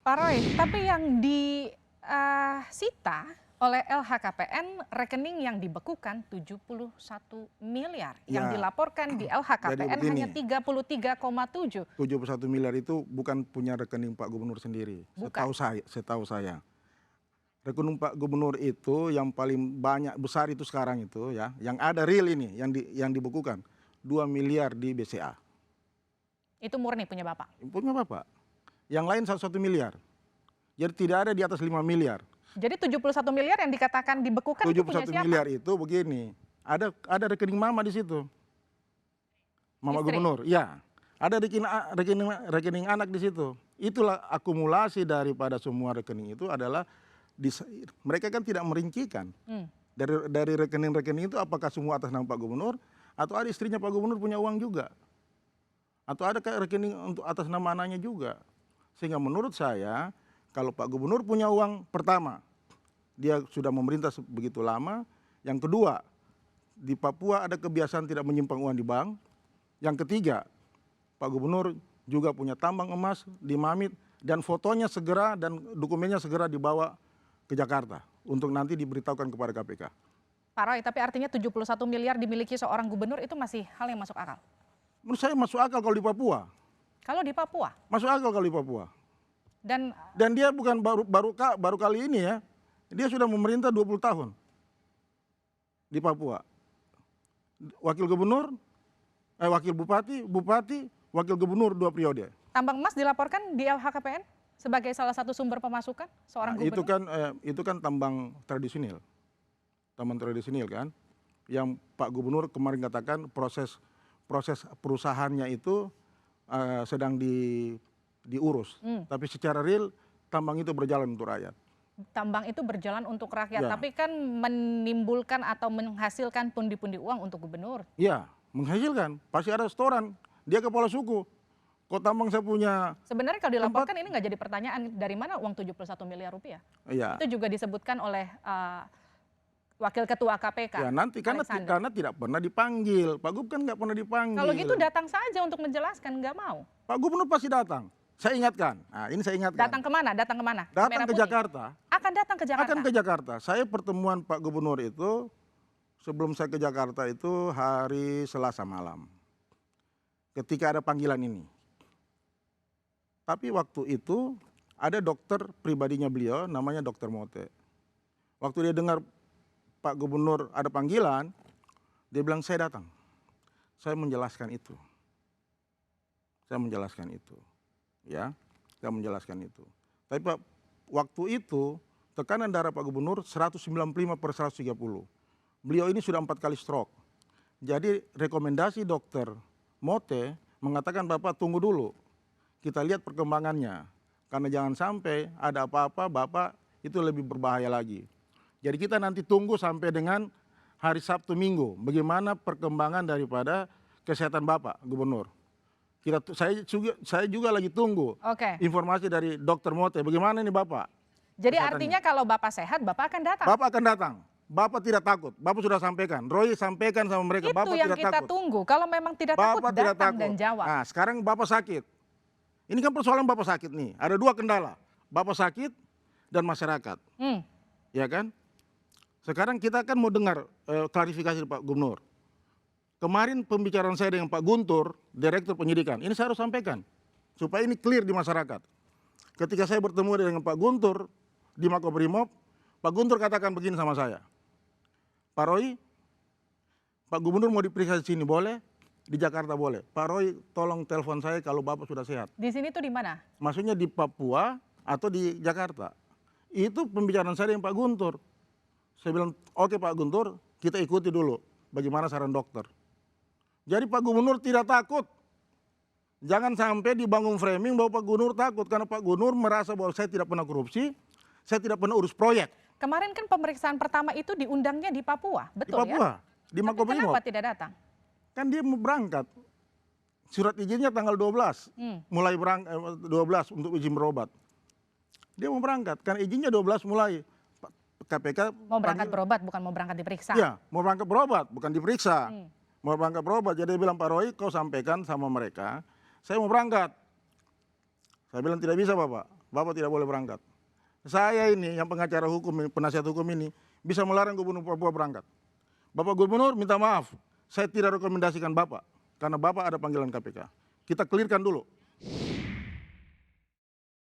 Pak Roy, tapi yang disita oleh LHKPN rekening yang dibekukan 71 miliar. Yang Ya, dilaporkan di jadi LHKPN begini, hanya 33,7. 71 miliar itu bukan punya rekening Pak Gubernur sendiri. Bukan. Setahu saya. Rekening Pak Gubernur itu yang paling banyak besar itu sekarang itu ya, yang ada real ini yang dibekukan 2 miliar di BCA. Itu murni punya Bapak. Punya Bapak. Yang lain 1 miliar. Jadi tidak ada di atas 5 miliar. Jadi 71 miliar yang dikatakan dibekukan itu punya 71 siapa? miliar itu begini. Ada rekening mama di situ. Mama Istri? Gubernur, ya. Ada rekening anak di situ. Itulah akumulasi daripada semua rekening itu adalah mereka kan tidak merincikan. Dari rekening-rekening itu apakah semua atas nama Pak Gubernur atau ada istrinya Pak Gubernur punya uang juga. Atau ada rekening untuk atas nama anaknya juga. Sehingga menurut saya kalau Pak Gubernur punya uang, pertama dia sudah memerintah begitu lama. Yang kedua, di Papua ada kebiasaan tidak menyimpan uang di bank. Yang ketiga, Pak Gubernur juga punya tambang emas di Mamit dan fotonya segera dan dokumennya segera dibawa ke Jakarta untuk nanti diberitahukan kepada KPK. Pak Roy, tapi artinya 71 miliar dimiliki seorang gubernur itu masih hal yang masuk akal? Menurut saya masuk akal kalau di Papua. Kalau di Papua? Masuk akal kalau di Papua. Dan dia bukan baru kali ini ya. Dia sudah memerintah 20 tahun di Papua. Wakil gubernur, wakil bupati, wakil gubernur 2 periode. Tambang emas dilaporkan di LHKPN sebagai salah satu sumber pemasukan seorang gubernur? Itu kan tambang tradisional. Tambang tradisional kan. Yang Pak Gubernur kemarin katakan proses perusahaannya itu sedang diurus. Tapi secara real tambang itu berjalan untuk rakyat. Tambang itu berjalan untuk rakyat, Ya. tapi kan menimbulkan atau menghasilkan pundi-pundi uang untuk gubernur. Iya, menghasilkan. Pasti ada setoran. Dia kepala suku. Kok tambang saya punya. Sebenarnya kalau dilaporkan ini nggak jadi pertanyaan dari mana uang 71 miliar rupiah. Iya. Itu juga disebutkan oleh Wakil Ketua KPK. Ya nanti karena tidak pernah dipanggil. Pak Gub kan nggak pernah dipanggil. Kalau gitu datang saja untuk menjelaskan, nggak mau. Pak Gubernur pasti datang. Saya ingatkan. Nah, ini saya ingatkan. Datang kemana? Datang kemana? Datang ke Jakarta. Akan datang ke Jakarta? Akan ke Jakarta. Saya pertemuan Pak Gubernur itu sebelum saya ke Jakarta itu hari Selasa malam. Ketika ada panggilan ini. Tapi waktu itu ada dokter pribadinya beliau namanya Dokter Mote. Waktu dia dengar Pak Gubernur ada panggilan, dia bilang saya datang. Saya menjelaskan itu. Saya menjelaskan itu. Ya, saya menjelaskan itu. Tapi Pak, waktu itu tekanan darah Pak Gubernur 195/130. Beliau ini sudah 4 kali stroke. Jadi rekomendasi Dokter Mote mengatakan Bapak tunggu dulu. Kita lihat perkembangannya. Karena jangan sampai ada apa-apa Bapak itu lebih berbahaya lagi. Jadi kita nanti tunggu sampai dengan hari Sabtu Minggu. Bagaimana perkembangan daripada kesehatan Bapak Gubernur. Saya juga lagi tunggu informasi dari Dokter Mote. Bagaimana ini Bapak? Jadi artinya kalau Bapak sehat, Bapak akan datang? Bapak akan datang. Bapak tidak takut. Bapak sudah sampaikan. Roy sampaikan sama mereka. Itu Bapak yang tidak kita takut. tunggu. Kalau memang tidak takut, Bapak tidak datang takut. dan jawab. Nah sekarang Bapak sakit. Ini kan persoalan Bapak sakit nih. Ada 2 kendala. Bapak sakit dan masyarakat. Ya kan? Sekarang kita kan mau dengar klarifikasi dari Pak Gubernur. Kemarin pembicaraan saya dengan Pak Guntur, Direktur Penyidikan, ini saya harus sampaikan supaya ini clear di masyarakat. Ketika saya bertemu dengan Pak Guntur di Makobrimob, Pak Guntur katakan begini sama saya, Pak Roy, Pak Gubernur mau diperiksa di sini boleh, di Jakarta boleh. Pak Roy, tolong telepon saya kalau Bapak sudah sehat. Di sini tuh di mana? Maksudnya di Papua atau di Jakarta. Itu pembicaraan saya dengan Pak Guntur. Saya bilang, oke Pak Guntur, kita ikuti dulu bagaimana saran dokter. Jadi Pak Gubernur tidak takut. Jangan sampai dibangun framing bahwa Pak Gubernur takut. Karena Pak Gubernur merasa bahwa saya tidak pernah korupsi, saya tidak pernah urus proyek. Kemarin kan pemeriksaan pertama itu diundangnya di Papua, betul ya? Di Papua, di Makobrimob. Kenapa tidak datang? Kan dia mau berangkat. Surat izinnya tanggal 12. Mulai berangkat 12 untuk izin berobat. Dia mau berangkat, kan izinnya 12 mulai. KPK mau berangkat berobat, bukan mau berangkat diperiksa. Iya, mau berangkat berobat, bukan diperiksa. Mau berangkat berobat, jadi dia bilang Pak Roy, kau sampaikan sama mereka, saya mau berangkat. Saya bilang tidak bisa Bapak. Bapak tidak boleh berangkat. Saya ini yang pengacara hukum, penasihat hukum ini bisa melarang Gubernur Papua berangkat. Bapak Gubernur minta maaf, saya tidak rekomendasikan Bapak karena Bapak ada panggilan KPK. Kita clearkan dulu.